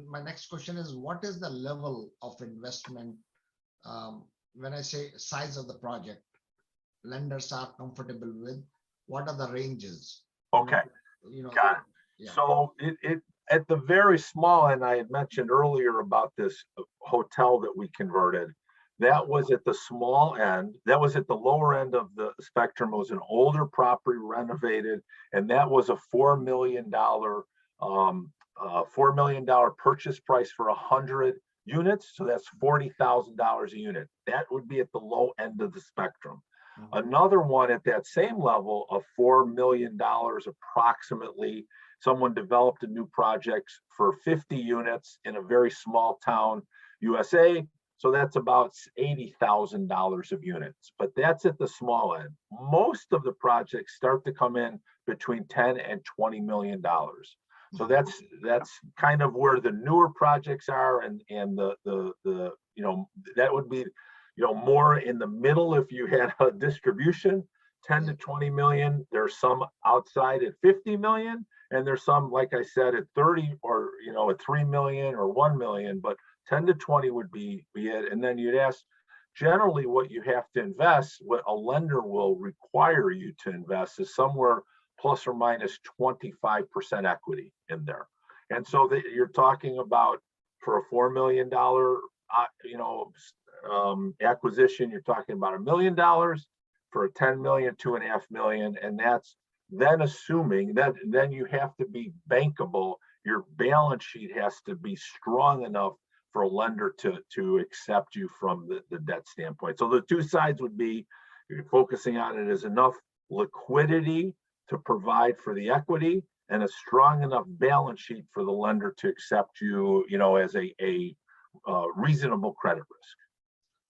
my next question is, what is the level of investment? When I say size of the project, lenders are comfortable with, what are the ranges? Okay, You know, got it. yeah. So it at the very small end, I had mentioned earlier about this hotel that we converted. That was at the small end. That was at the lower end of the spectrum. It was an older property renovated, and that was a $4 million $4 million purchase price for 100 units. So that's $40,000 a unit. That would be at the low end of the spectrum. Another one at that same level of $4 million approximately, someone developed a new project for 50 units in a very small town, USA. So that's about $80,000 of units, but that's at the small end. Most of the projects start to come in between 10 and $20 million. So that's kind of where the newer projects are, and the you know, that would be, you know, more in the middle if you had a distribution, 10 to 20 million. There's some outside at 50 million, and there's some, like I said, at 30, or, you know, at 3 million or 1 million, but 10 to 20 would be it. And then you'd ask, generally what you have to invest, what a lender will require you to invest is somewhere plus or minus 25% equity in there. And so that you're talking about, for a $4 million, you know, acquisition, you're talking about $1 million. For a 10 million, 2.5 million. And that's then assuming that then you have to be bankable. Your balance sheet has to be strong enough for a lender to accept you from the debt standpoint. So the two sides would be, you're focusing on it as enough liquidity to provide for the equity, and a strong enough balance sheet for the lender to accept you, you know, as a reasonable credit risk.